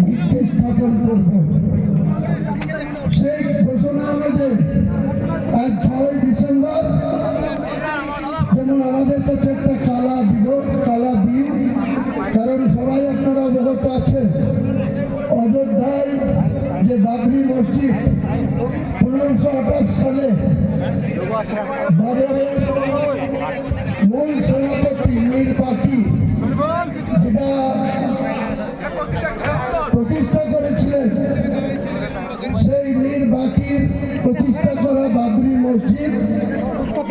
ভিত্তি স্থাপন করব। সেই ঘোষণা অনুযায়ী আজ 6 ডিসেম্বর যেমন আমাদের কাছে একটা কালা দিন, কারণ সবাই আপনারা অবগত আছেন অযোধ্যায় যে বাবরি মসজিদ 1528 সালে বাবরের মূল সেনাপতি মীর বাকি যেটা প্রতিষ্ঠা করেছিলেন, সেই মীর বাকির প্রতিষ্ঠা করা বাবরি মসজিদ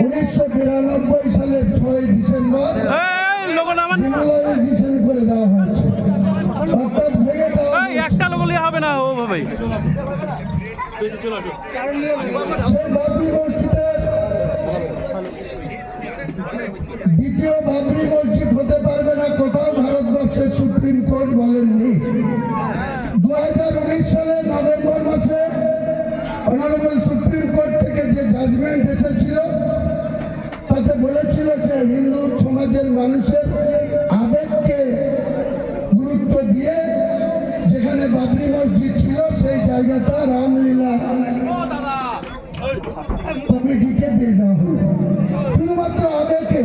1992 সালের 6 ডিসেম্বর ডিমোলাইজেশন করে দেওয়া হয়েছে, অর্থাৎ ভেঙে দেওয়া একটা লোকলে হবে না ও ভাই। সেই বাবরি মসজিদের দ্বিতীয় বাবরি মসজিদ হতে পারবে না কোথাও ভারতবর্ষের সুপ্রিম কোর্ট বলেননি। 2019 সালের নভেম্বর মাসে অনারেবল সুপ্রিম কোর্ট থেকে যে জাজমেন্ট এসেছিল তাতে বলেছিল যে হিন্দু সমাজের মানুষের আবেগকে গুরুত্ব দিয়ে যেখানে বাবরি মসজিদ ছিল সেই জায়গাটা রামলীলা কমিটিকে দিয়ে দেওয়া হলো। শুধুমাত্র আবেগকে,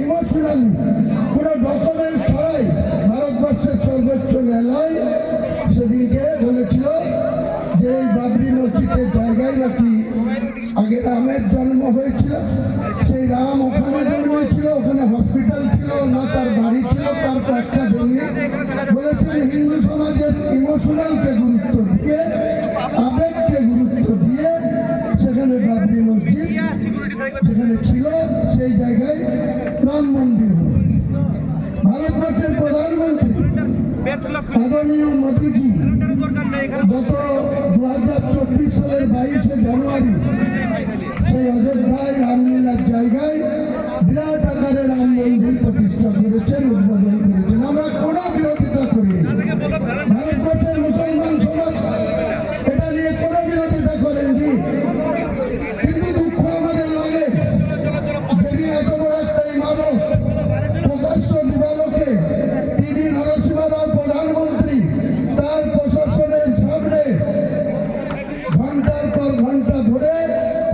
ইমোশনালি, কোনো ডকুমেন্ট ছাড়াই ভারতবর্ষের সর্বোচ্চ ন্যায়ালয় সেদিনকে বলেছিল যে এই বাবরি মসজিদের জায়গায় নাকি আগে রামের জন্ম হয়েছিল, সেই রাম ওখানে জন্মেছিল, ওখানে হসপিটাল ছিল না, তার বাড়ি ছিল, তার কয়েকটা জমি বলেছেন হিন্দু সমাজের ইমোশনালকে গুরুত্ব দিয়ে, আবেগকে গুরুত্ব দিয়ে সেখানে বাবরি মসজিদ যেখানে ছিল সেই জায়গায় রাম মন্দির হবে। ভারতবর্ষের প্রধানমন্ত্রী আদরণীয় মোদীজি গত 2024 সালের 22শে জানুয়ারি সেই অযোধ্যায় রামলীলার জায়গায় বিরাট আকারে রাম মন্দির প্রতিষ্ঠা করেছেন, উদ্বোধন করেছেন। আমরা কোনো বিরোধিতা করি, ভারতবর্ষের মুসলমান সমাজ এটা নিয়ে কোনো বিরোধিতা করেননি, কিন্তু দুঃখ আমাদের লাগে যেদিন এত বড় একটা ইমারত প্রকাশ্য দিবালোকে টিভি নরসিংহ রাও প্রধানমন্ত্রী তার প্রশাসনের সামনে ঘন্টার পর ঘন্টা ধরে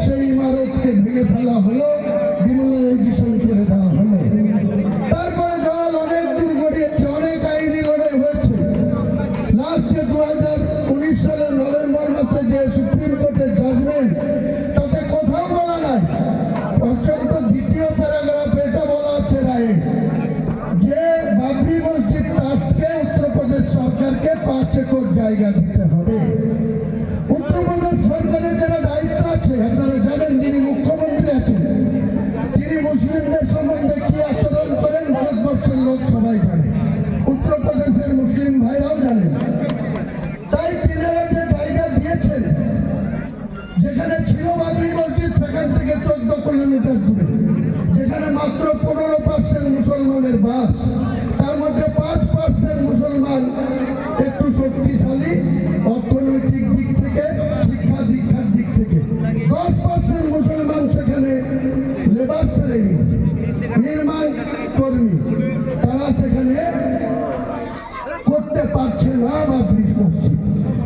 সেই ইমারতকে ভেঙে ফেলা হলো, ডিমোলাইজেশন করে দেওয়া হলো। তারপরে জল অনেক দূর গড়িয়েছে, অনেক আইনি লড়াই হয়েছে। লাস্টে 2019 সালের নভেম্বর মাসে যে সুপ্রিম কোর্টের জাজমেন্ট তাতে কোথাও বলা নাই, অত্যন্ত দ্বিতীয় প্যারাগ্রাফে এটা বলা আছে রায়ে যে বাবরি মসজিদ তাকে উত্তরপ্রদেশ সরকারকে 5 একর জায়গা দিতে হবে। উত্তরপ্রদেশ সরকারের যারা দায়িত্ব আছে আপনারা জানেন, যিনি মুখ্যমন্ত্রী আছেন তিনি মুসলিমদের সম্বন্ধে কি আচরণ করেন ভারতবর্ষের লোক সবাই জানে, উত্তরপ্রদেশের মুসলিম ভাইরাও জানেন। তাই তিনারা যে জায়গা দিয়েছেন যেখানে ছিল বাবরি মসজিদ সেখান থেকে 14 কিলোমিটার দূরে, যেখানে মাত্র 15% মুসলমানের বাস, তার মধ্যে 5% মুসলমান একটু শক্তিশালী অর্থনৈতিক দিক থেকে, শিক্ষা দীক্ষার দিক থেকে, 10% মুসলমান সেখানে লেবার শ্রেণী, নির্মাণ কর্মী, তারা সেখানে করতে পারছে না বাবরি মসজিদ।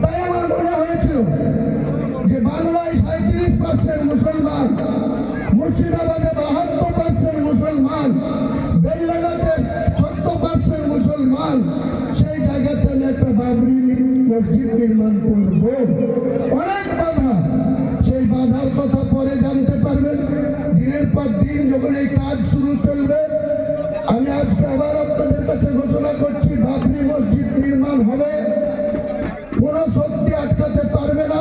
তাই আমার মনে হয়েছিল যে বাংলায় 37% মুসলমান, মুর্শিদাবাদে 72% মুসলমান, বেলডাঙাতে 70% মুসলমান, সেই জায়গাতে আমি একটা বাবরি মসজিদ নির্মাণ করব। অনেক বাধা, সেই বাধার কথা পরে জানতে পারবেন। দিনের পর দিন যখন এই কাজ শুরু চলবে, আমি আজকে আবার আপনাদের কাছে ঘোষণা করছি বাবরি মসজিদ নির্মাণ হবে। কোনো শক্তি আটকাতে পারবে না,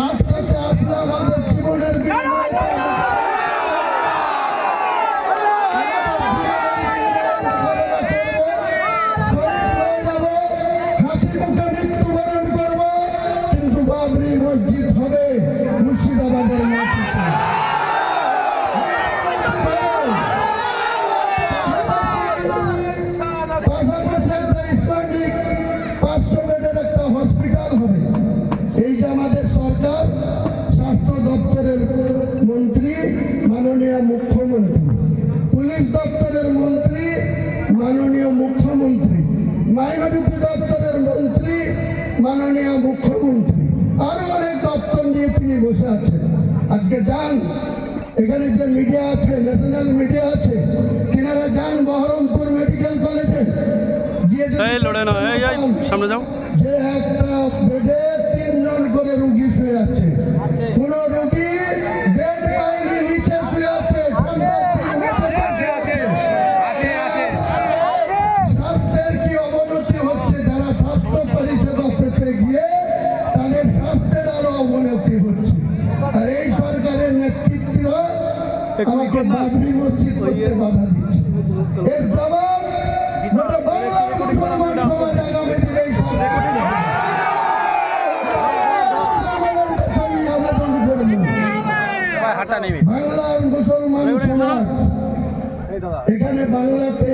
আটকাতে আসলে আমাদের জীবনের বিনিময় হাসি মুখে মৃত্যুবরণ করবো, কিন্তু বাবরি মসজিদ হবে মুর্শিদাবাদের মাটিতে। পাশাপাশি একটা ইসলামিক 500 বেডের একটা হসপিটাল হবে। এই যে আমাদের সরকার, স্বাস্থ্য দপ্তরের মন্ত্রী মাননীয় মুখ্যমন্ত্রী, পুলিশ দপ্তরের মন্ত্রী মাননীয় মুখ্যমন্ত্রী, মাইনরিটি দপ্তরের মাননীয় মুখ্যমন্ত্রী আরো অনেক দপ্তর নিয়ে তিনি বসে আছেন। আজকে যান, এখানে যে মিডিয়া আছে, ন্যাশনাল মিডিয়া আছে, তিনারা যান বহরমপুর মেডিকেল কলেজে গিয়ে যদি এই লড়ে না, এই এই সামনে যাও। যে একটা বেডে 3 জন করে রুগী শুয়ে আছে, কোন রুগী বেড পায়নি, নিচে শুয়ে আছে। স্বাস্থ্যের কি অবনতি হচ্ছে, যারা স্বাস্থ্য পরিষেবা পেতে গিয়ে তাদের স্বাস্থ্যের আরো অবনতি হচ্ছে। আর এই সরকারের নেতৃত্ব আমাকে বাবরি মসজিদ করতে বাধা দিচ্ছে। এর জবাব গোটা বাংলার মুসলমান সমাজ আগামী দিনে এই সরকারের আমি আবেদন করব। বাংলার মুসলমান সমাজ এখানে বাংলাতে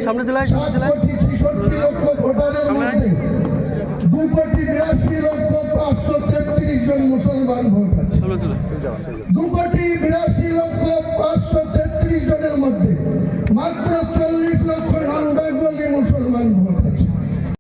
সামনে চলে আয়, সামনে 7 চলে আয়। কোটি 66 লক্ষ ভোটারের মধ্যে 2 কোটি 82 লক্ষ 533 জন মুসলমান ভোট আছে। সামনে চলে। 2 কোটি